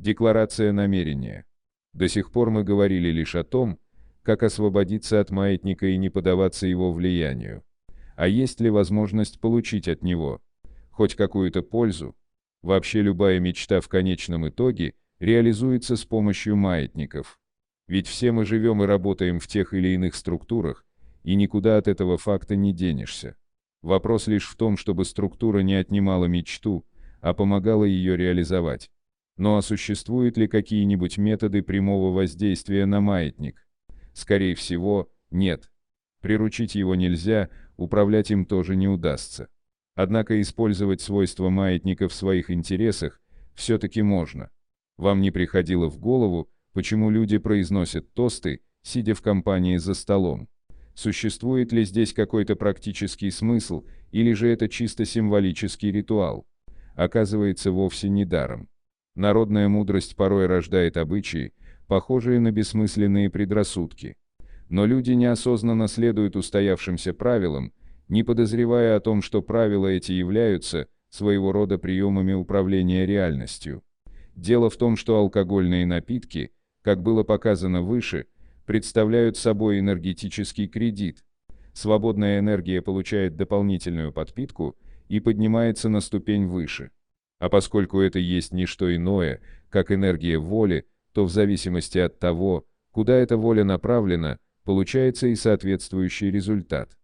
Декларация намерения. До сих пор мы говорили лишь о том, как освободиться от маятника и не поддаваться его влиянию. А есть ли возможность получить от него хоть какую-то пользу? Вообще любая мечта в конечном итоге реализуется с помощью маятников. Ведь все мы живем и работаем в тех или иных структурах, и никуда от этого факта не денешься. Вопрос лишь в том, чтобы структура не отнимала мечту, а помогала ее реализовать. Ну а существуют ли какие-нибудь методы прямого воздействия на маятник? Скорее всего, нет. Приручить его нельзя, управлять им тоже не удастся. Однако использовать свойства маятника в своих интересах все-таки можно. Вам не приходило в голову, почему люди произносят тосты, сидя в компании за столом? Существует ли здесь какой-то практический смысл, или же это чисто символический ритуал? Оказывается, вовсе не даром. Народная мудрость порой рождает обычаи, похожие на бессмысленные предрассудки. Но люди неосознанно следуют устоявшимся правилам, не подозревая о том, что правила эти являются своего рода приемами управления реальностью. Дело в том, что алкогольные напитки, как было показано выше, представляют собой энергетический кредит. Свободная энергия получает дополнительную подпитку и поднимается на ступень выше. А поскольку это есть не что иное, как энергия воли, то в зависимости от того, куда эта воля направлена, получается и соответствующий результат.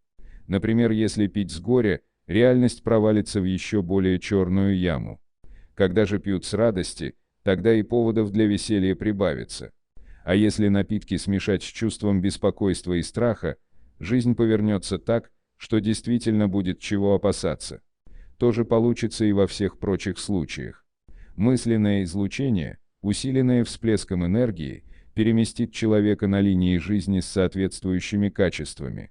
Например, если пить с горя, реальность провалится в еще более черную яму. Когда же пьют с радости, тогда и поводов для веселья прибавится. А если напитки смешать с чувством беспокойства и страха, жизнь повернется так, что действительно будет чего опасаться. То же получится и во всех прочих случаях. Мысленное излучение, усиленное всплеском энергии, переместит человека на линии жизни с соответствующими качествами.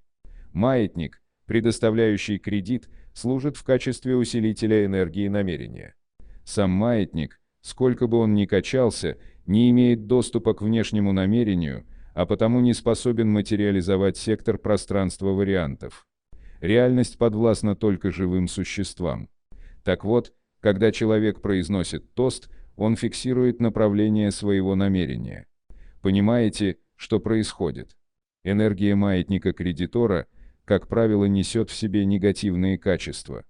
Маятник, предоставляющий кредит, служит в качестве усилителя энергии намерения. Сам маятник, сколько бы он ни качался, не имеет доступа к внешнему намерению, а потому не способен материализовать сектор пространства вариантов. Реальность подвластна только живым существам. Так вот, когда человек произносит тост, он фиксирует направление своего намерения. Понимаете, что происходит? Энергия маятника кредитора, как правило, несет в себе негативные качества.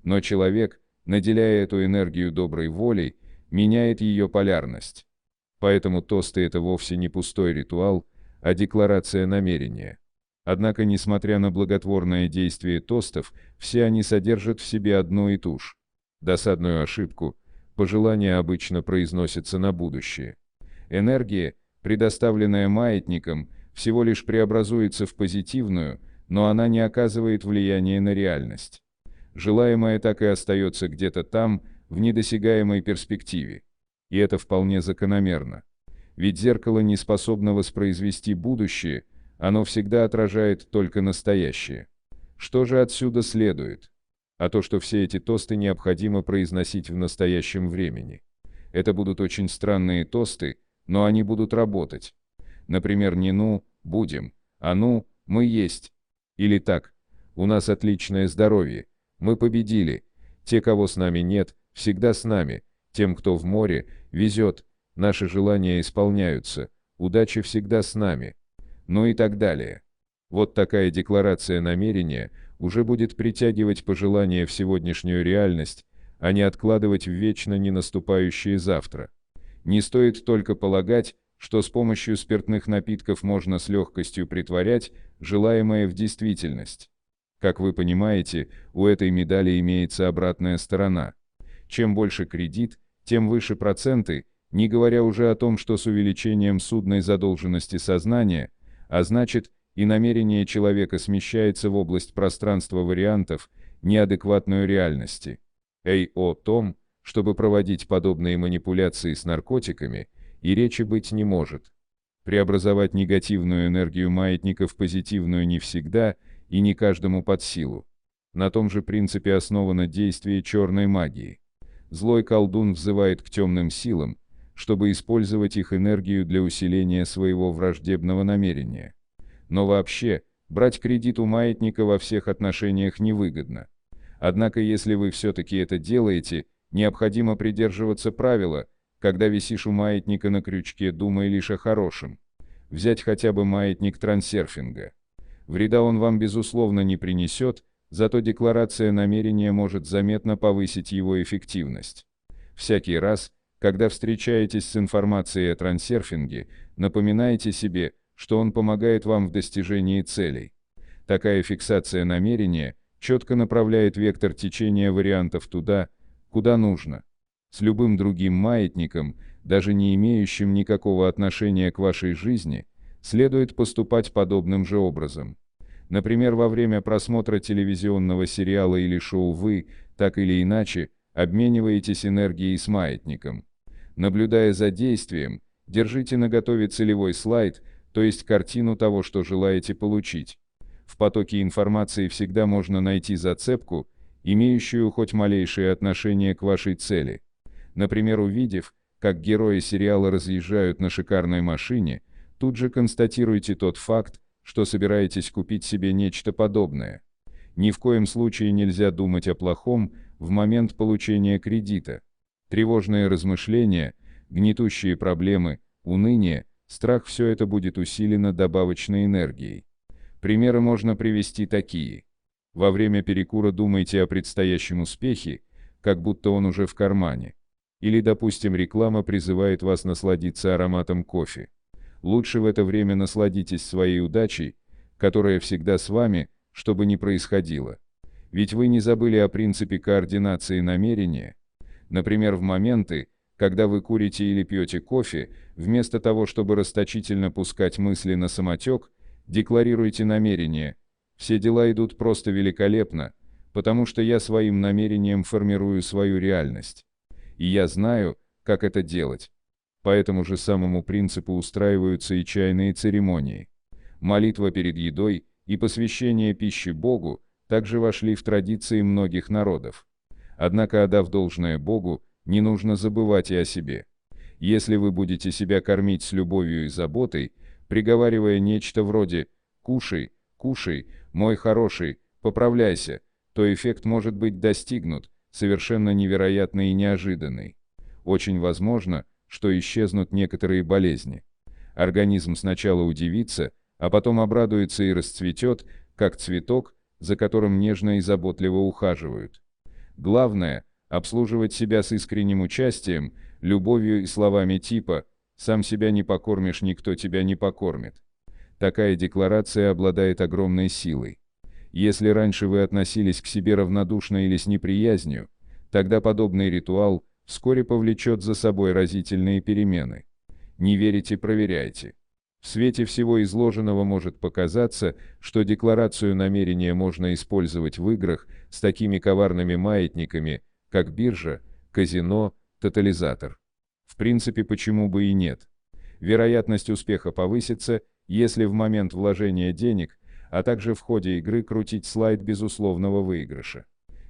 Но человек, наделяя эту энергию доброй волей, меняет ее полярность. Поэтому тосты – это вовсе не пустой ритуал, а декларация намерения. Однако, несмотря на благотворное действие тостов, все они содержат в себе одну и ту же досадную ошибку. Пожелания обычно произносятся на будущее. Энергия, предоставленная маятником, всего лишь преобразуется в позитивную, но она не оказывает влияния на реальность. Желаемое так и остается где-то там, в недосягаемой перспективе. И это вполне закономерно. Ведь зеркало не способно воспроизвести будущее, оно всегда отражает только настоящее. Что же отсюда следует? А то, что все эти тосты необходимо произносить в настоящем времени. Это будут очень странные тосты, но они будут работать. Например, не «ну, будем», а «ну, мы есть». Или так: «У нас отличное здоровье, мы победили, те, кого с нами нет, всегда с нами, тем, кто в море, везет, наши желания исполняются, удача всегда с нами». Ну и так далее. Вот такая декларация намерения уже будет притягивать пожелания в сегодняшнюю реальность, а не откладывать в вечно не наступающее завтра. Не стоит только полагать, что с помощью спиртных напитков можно с легкостью претворять желаемое в действительность. Как вы понимаете, у этой медали имеется обратная сторона. Чем больше кредит, тем выше проценты, не говоря уже о том, что с увеличением судной задолженности сознания, а значит, и намерение человека смещается в область пространства вариантов, неадекватную реальности. О том, чтобы проводить подобные манипуляции с наркотиками, и речи быть не может. Преобразовать негативную энергию маятника в позитивную не всегда и не каждому под силу. На том же принципе основано действие черной магии. Злой колдун взывает к темным силам, чтобы использовать их энергию для усиления своего враждебного намерения. Но вообще, брать кредит у маятника во всех отношениях невыгодно. Однако если вы все-таки это делаете, необходимо придерживаться правила: Когда висишь у маятника на крючке, думай лишь о хорошем. Взять хотя бы маятник трансерфинга. Вреда он вам безусловно не принесет, зато декларация намерения может заметно повысить его эффективность. Всякий раз, когда встречаетесь с информацией о трансерфинге, напоминайте себе, что он помогает вам в достижении целей. Такая фиксация намерения четко направляет вектор течения вариантов туда, куда нужно. С любым другим маятником, даже не имеющим никакого отношения к вашей жизни, следует поступать подобным же образом. Например, во время просмотра телевизионного сериала или шоу вы, так или иначе, обмениваетесь энергией с маятником. Наблюдая за действием, держите наготове целевой слайд, то есть картину того, что желаете получить. В потоке информации всегда можно найти зацепку, имеющую хоть малейшее отношение к вашей цели. Например, увидев, как герои сериала разъезжают на шикарной машине, тут же констатируйте тот факт, что собираетесь купить себе нечто подобное. Ни в коем случае нельзя думать о плохом в момент получения кредита. Тревожные размышления, гнетущие проблемы, уныние, страх – все это будет усилено добавочной энергией. Примеры можно привести такие. Во время перекура думайте о предстоящем успехе, как будто он уже в кармане. Или, допустим, реклама призывает вас насладиться ароматом кофе. Лучше в это время насладитесь своей удачей, которая всегда с вами, что бы ни происходило. Ведь вы не забыли о принципе координации намерения. Например, в моменты, когда вы курите или пьете кофе, вместо того, чтобы расточительно пускать мысли на самотек, декларируйте намерение. Все дела идут просто великолепно, потому что я своим намерением формирую свою реальность. И я знаю, как это делать. По этому же самому принципу устраиваются и чайные церемонии. Молитва перед едой и посвящение пищи Богу также вошли в традиции многих народов. Однако, отдав должное Богу, не нужно забывать и о себе. Если вы будете себя кормить с любовью и заботой, приговаривая нечто вроде «кушай, кушай, мой хороший, поправляйся», то эффект может быть достигнут, совершенно невероятный и неожиданный. Очень возможно, что исчезнут некоторые болезни. Организм сначала удивится, а потом обрадуется и расцветет, как цветок, за которым нежно и заботливо ухаживают. Главное – обслуживать себя с искренним участием, любовью и словами типа «сам себя не покормишь, никто тебя не покормит». Такая декларация обладает огромной силой. Если раньше вы относились к себе равнодушно или с неприязнью, тогда подобный ритуал вскоре повлечет за собой разительные перемены. Не верите – проверяйте. В свете всего изложенного может показаться, что декларацию намерения можно использовать в играх с такими коварными маятниками, как биржа, казино, тотализатор. В принципе, почему бы и нет? Вероятность успеха повысится, если в момент вложения денег, а также в ходе игры крутить слайд безусловного выигрыша.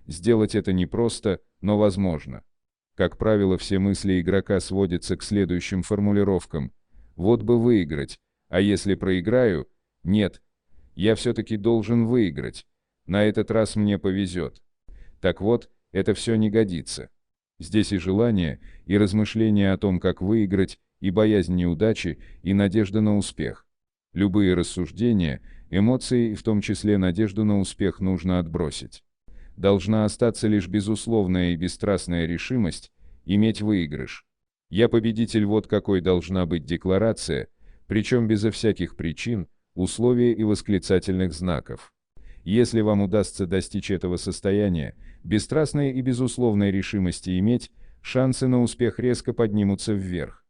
Сделать это непросто, но возможно. Как правило, все мысли игрока сводятся к следующим формулировкам. Вот бы выиграть, а если проиграю? Нет, я все-таки должен выиграть. На этот раз мне повезет. Так вот, это все не годится. Здесь и желание, и размышления о том, как выиграть, и боязнь неудачи, и надежда на успех. Любые рассуждения, эмоции, и в том числе надежду на успех, нужно отбросить. Должна остаться лишь безусловная и бесстрастная решимость иметь выигрыш. Я победитель, вот какой должна быть декларация, причем безо всяких причин, условий и восклицательных знаков. Если вам удастся достичь этого состояния, бесстрастной и безусловной решимости иметь, шансы на успех резко поднимутся вверх.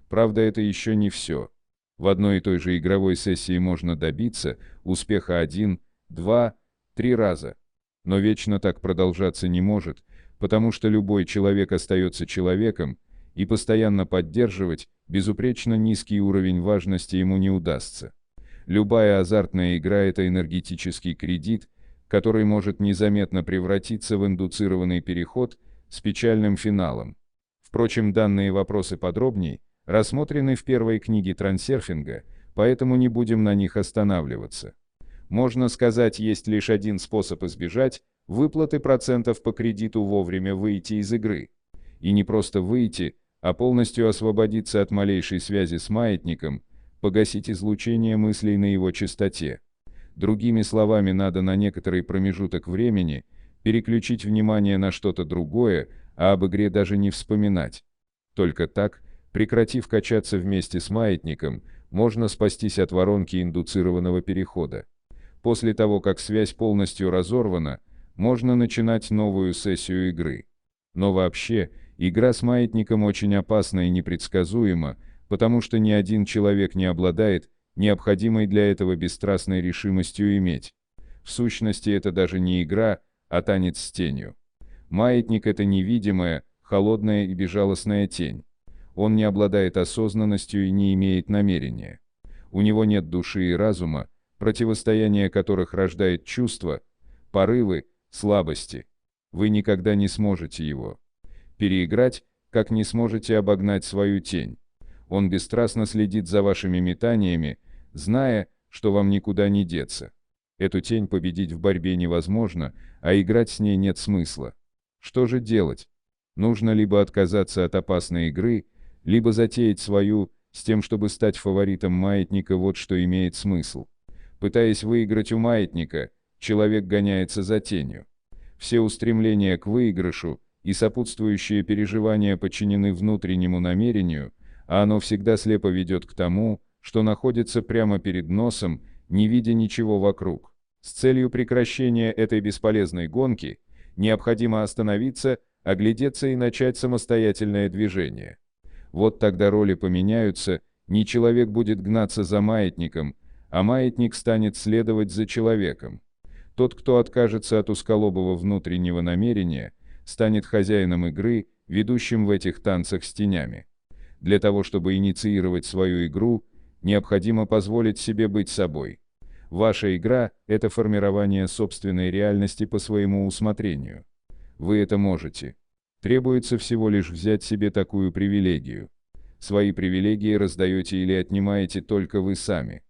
Правда, это еще не все. В одной и той же игровой сессии можно добиться успеха 1, 2, 3 раза. Но вечно так продолжаться не может, потому что любой человек остается человеком, и постоянно поддерживать безупречно низкий уровень важности ему не удастся. Любая азартная игра – это энергетический кредит, который может незаметно превратиться в индуцированный переход с печальным финалом. Впрочем, данные вопросы подробней рассмотрены в первой книге трансерфинга, поэтому не будем на них останавливаться. Можно сказать, есть лишь один способ избежать выплаты процентов по кредиту: вовремя выйти из игры. И не просто выйти, а полностью освободиться от малейшей связи с маятником, погасить излучение мыслей на его частоте. Другими словами, надо на некоторый промежуток времени переключить внимание на что-то другое, а об игре даже не вспоминать. Только так, прекратив качаться вместе с маятником, можно спастись от воронки индуцированного перехода. После того, как связь полностью разорвана, можно начинать новую сессию игры. Но вообще, игра с маятником очень опасна и непредсказуема, потому что ни один человек не обладает необходимой для этого бесстрастной решимостью иметь. В сущности, это даже не игра, а танец с тенью. Маятник — это невидимая, холодная и безжалостная тень. Он не обладает осознанностью и не имеет намерения. У него нет души и разума, противостояние которых рождает чувства, порывы, слабости. Вы никогда не сможете его переиграть, как не сможете обогнать свою тень. Он бесстрастно следит за вашими метаниями, зная, что вам никуда не деться. Эту тень победить в борьбе невозможно, а играть с ней нет смысла. Что же делать? Нужно либо отказаться от опасной игры, либо затеять свою, с тем, чтобы стать фаворитом маятника. Вот что имеет смысл. Пытаясь выиграть у маятника, человек гоняется за тенью. Все устремления к выигрышу и сопутствующие переживания подчинены внутреннему намерению, а оно всегда слепо ведет к тому, что находится прямо перед носом, не видя ничего вокруг. С целью прекращения этой бесполезной гонки необходимо остановиться, оглядеться и начать самостоятельное движение. Вот тогда роли поменяются, не человек будет гнаться за маятником, а маятник станет следовать за человеком. Тот, кто откажется от узколобого внутреннего намерения, станет хозяином игры, ведущим в этих танцах с тенями. Для того, чтобы инициировать свою игру, необходимо позволить себе быть собой. Ваша игра – это формирование собственной реальности по своему усмотрению. Вы это можете. Требуется всего лишь взять себе такую привилегию. Свои привилегии раздаете или отнимаете только вы сами.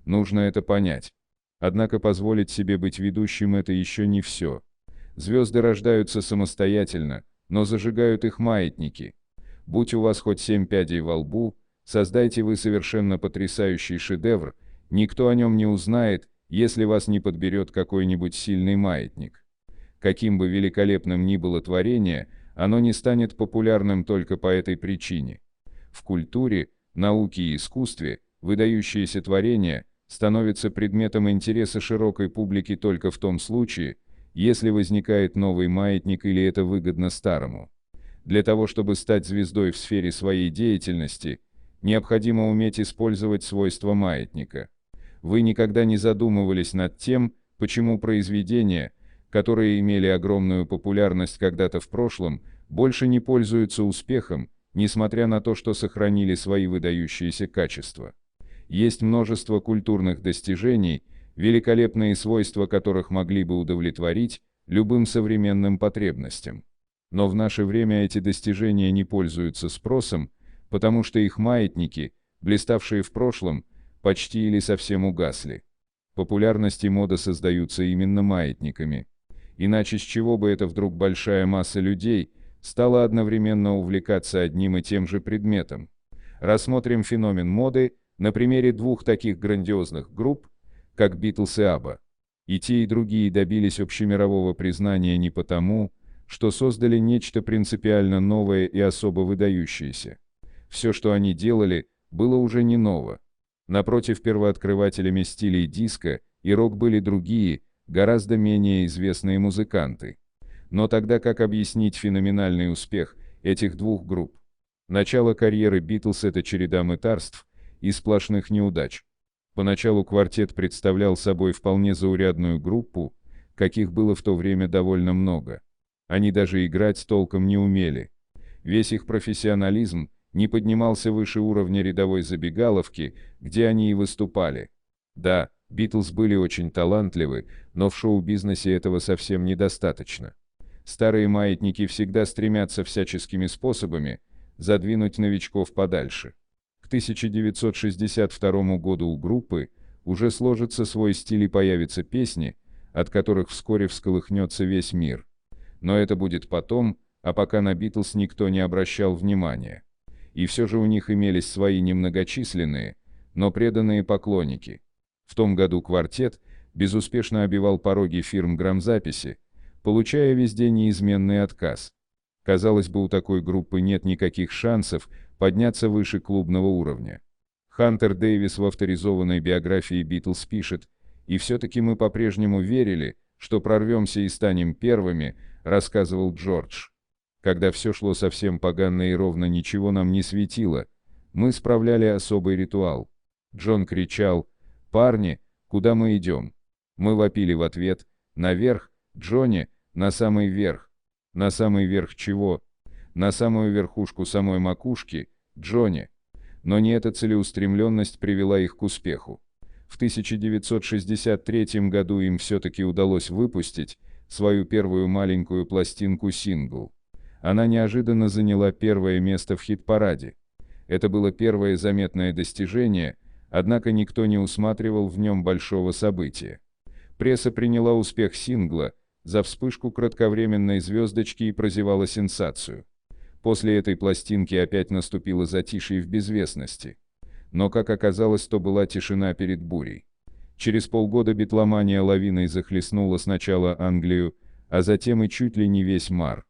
Нужно это понять. Однако позволить себе быть ведущим – это еще не все. Звезды рождаются самостоятельно, но зажигают их маятники. Будь у вас хоть 7 пядей во лбу, создайте вы совершенно потрясающий шедевр, никто о нем не узнает, если вас не подберет какой-нибудь сильный маятник. Каким бы великолепным ни было творение, оно не станет популярным только по этой причине. В культуре, науке и искусстве выдающиеся творения становятся предметом интереса широкой публики только в том случае, если возникает новый маятник или это выгодно старому. Для того, чтобы стать звездой в сфере своей деятельности, необходимо уметь использовать свойства маятника. Вы никогда не задумывались над тем, почему произведения, которые имели огромную популярность когда-то в прошлом, больше не пользуются успехом, несмотря на то, что сохранили свои выдающиеся качества. Есть множество культурных достижений, великолепные свойства которых могли бы удовлетворить любым современным потребностям. Но в наше время эти достижения не пользуются спросом, потому что их маятники, блиставшие в прошлом, почти или совсем угасли. Популярность и мода создаются именно маятниками. Иначе с чего бы это вдруг большая масса людей стала одновременно увлекаться одним и тем же предметом? Рассмотрим феномен моды на примере двух таких грандиозных групп, как Битлз и Абба. И те, и другие добились общемирового признания не потому, что создали нечто принципиально новое и особо выдающееся. Все, что они делали, было уже не ново. Напротив, первооткрывателями стилей диско и рок были другие, гораздо менее известные музыканты. Но тогда как объяснить феноменальный успех этих двух групп? Начало карьеры Битлз – это череда мытарств и сплошных неудач. Поначалу квартет представлял собой вполне заурядную группу, каких было в то время довольно много. Они даже играть толком не умели. Весь их профессионализм не поднимался выше уровня рядовой забегаловки, где они и выступали. Да, Битлз были очень талантливы, но в шоу-бизнесе этого совсем недостаточно. Старые маятники всегда стремятся всяческими способами задвинуть новичков подальше. К 1962 году у группы уже сложится свой стиль и появятся песни, от которых вскоре всколыхнется весь мир. Но это будет потом, а пока на Битлз никто не обращал внимания. И все же у них имелись свои немногочисленные, но преданные поклонники. В том году квартет безуспешно обивал пороги фирм грамзаписи, получая везде неизменный отказ. Казалось бы, у такой группы нет никаких шансов подняться выше клубного уровня. Хантер Дэвис в авторизованной биографии Битлз пишет: «И все-таки мы по-прежнему верили, что прорвемся и станем первыми», рассказывал Джордж. Когда все шло совсем погано и ровно ничего нам не светило, мы справляли особый ритуал. Джон кричал: «Парни, куда мы идем?» Мы вопили в ответ: «Наверх, Джонни, на самый верх». На самый верх чего? На самую верхушку самой макушки, Джонни. Но не эта целеустремленность привела их к успеху. В 1963 году им все-таки удалось выпустить свою первую маленькую пластинку-сингл. Она неожиданно заняла первое место в хит-параде. Это было первое заметное достижение, однако никто не усматривал в нем большого события. Пресса приняла успех сингла за вспышку кратковременной звездочки и прозевала сенсацию. После этой пластинки опять наступило затишье в безвестности. Но, как оказалось, то была тишина перед бурей. Через полгода битломания лавиной захлестнула сначала Англию, а затем и чуть ли не весь МАР.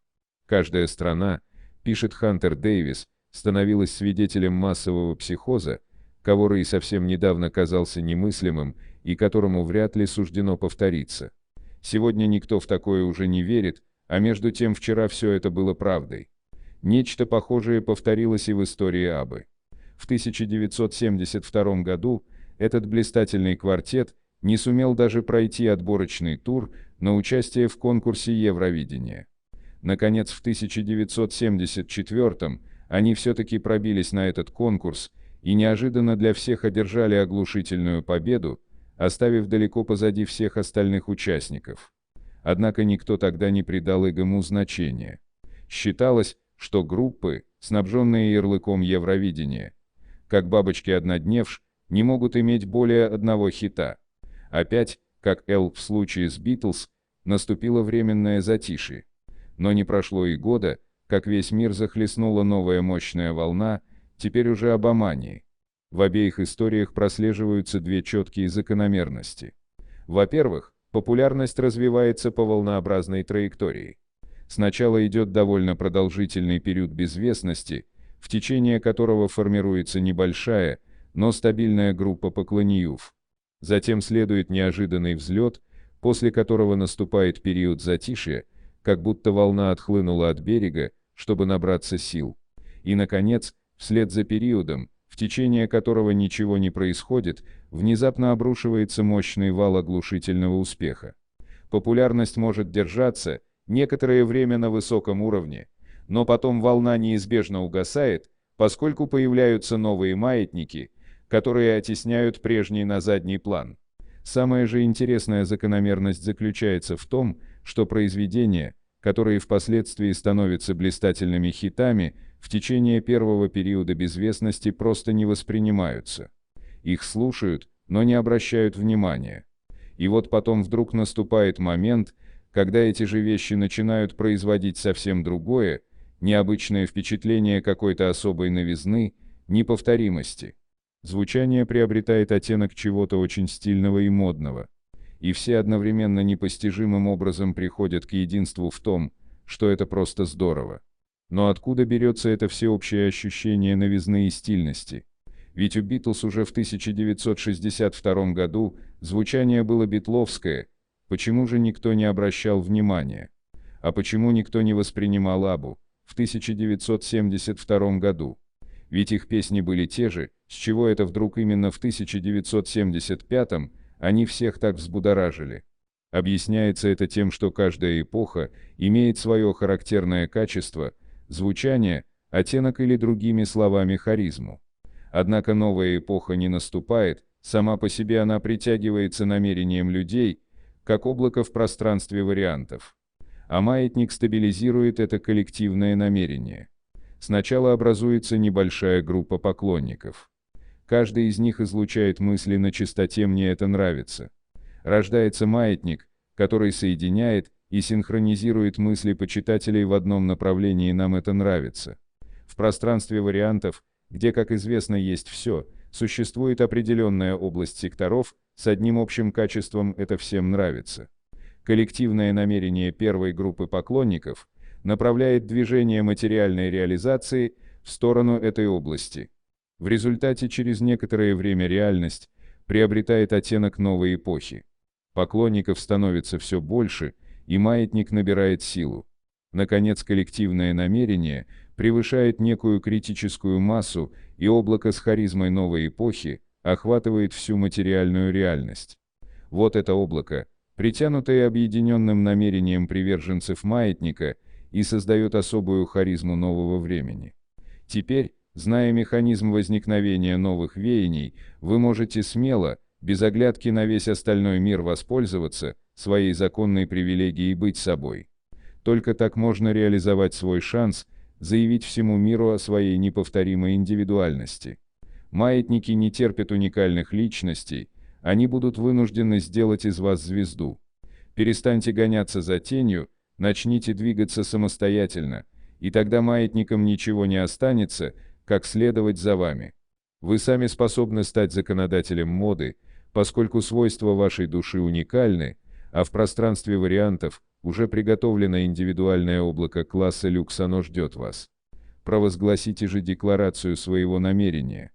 Каждая страна, пишет Хантер Дэвис, становилась свидетелем массового психоза, который совсем недавно казался немыслимым и которому вряд ли суждено повториться. Сегодня никто в такое уже не верит, а между тем вчера все это было правдой. Нечто похожее повторилось и в истории Аббы. В 1972 году этот блистательный квартет не сумел даже пройти отборочный тур на участие в конкурсе Евровидения. Наконец, в 1974 они все-таки пробились на этот конкурс и неожиданно для всех одержали оглушительную победу, оставив далеко позади всех остальных участников. Однако никто тогда не придал этому значения. Считалось, что группы, снабженные ярлыком Евровидения, как бабочки-однодневш, не могут иметь более одного хита. Опять, как в случае с Битлз, наступило временное затишье. Но не прошло и года, как весь мир захлестнула новая мощная волна, теперь уже обомании. В обеих историях прослеживаются две четкие закономерности. Во-первых, популярность развивается по волнообразной траектории. Сначала идет довольно продолжительный период безвестности, в течение которого формируется небольшая, но стабильная группа поклонников. Затем следует неожиданный взлет, после которого наступает период затишья, как будто волна отхлынула от берега, чтобы набраться сил. И, наконец, вслед за периодом, в течение которого ничего не происходит, внезапно обрушивается мощный вал оглушительного успеха. Популярность может держаться некоторое время на высоком уровне, но потом волна неизбежно угасает, поскольку появляются новые маятники, которые оттесняют прежние на задний план. Самая же интересная закономерность заключается в том, что произведения, которые впоследствии становятся блистательными хитами, в течение первого периода безвестности просто не воспринимаются. Их слушают, но не обращают внимания. И вот потом вдруг наступает момент, когда эти же вещи начинают производить совсем другое, необычное впечатление какой-то особой новизны, неповторимости. Звучание приобретает оттенок чего-то очень стильного и модного. И все одновременно непостижимым образом приходят к единству в том, что это просто здорово. Но откуда берется это всеобщее ощущение новизны и стильности? Ведь у Битлз уже в 1962 году звучание было битловское, почему же никто не обращал внимания? А почему никто не воспринимал Аббу в 1972 году? Ведь их песни были те же, с чего это вдруг именно в 1975 они всех так взбудоражили. Объясняется это тем, что каждая эпоха имеет свое характерное качество, звучание, оттенок или другими словами харизму. Однако новая эпоха не наступает, сама по себе она притягивается намерением людей, как облако в пространстве вариантов. А маятник стабилизирует это коллективное намерение. Сначала образуется небольшая группа поклонников. Каждый из них излучает мысли на частоте «мне это нравится». Рождается маятник, который соединяет и синхронизирует мысли почитателей в одном направлении «нам это нравится». В пространстве вариантов, где, как известно, есть все, существует определенная область секторов с одним общим качеством «это всем нравится». Коллективное намерение первой группы поклонников направляет движение материальной реализации в сторону этой области. В результате через некоторое время реальность приобретает оттенок новой эпохи. Поклонников становится все больше, и маятник набирает силу. Наконец, коллективное намерение превышает некую критическую массу, и облако с харизмой новой эпохи охватывает всю материальную реальность. Вот это облако, притянутое объединенным намерением приверженцев маятника, и создает особую харизму нового времени. Теперь, зная механизм возникновения новых веяний, вы можете смело, без оглядки на весь остальной мир, воспользоваться своей законной привилегией быть собой. Только так можно реализовать свой шанс, заявить всему миру о своей неповторимой индивидуальности. Маятники не терпят уникальных личностей, они будут вынуждены сделать из вас звезду. Перестаньте гоняться за тенью, начните двигаться самостоятельно, и тогда маятникам ничего не останется, как следовать за вами. Вы сами способны стать законодателем моды, поскольку свойства вашей души уникальны, а в пространстве вариантов уже приготовлено индивидуальное облако класса люкс, оно ждет вас. Провозгласите же декларацию своего намерения.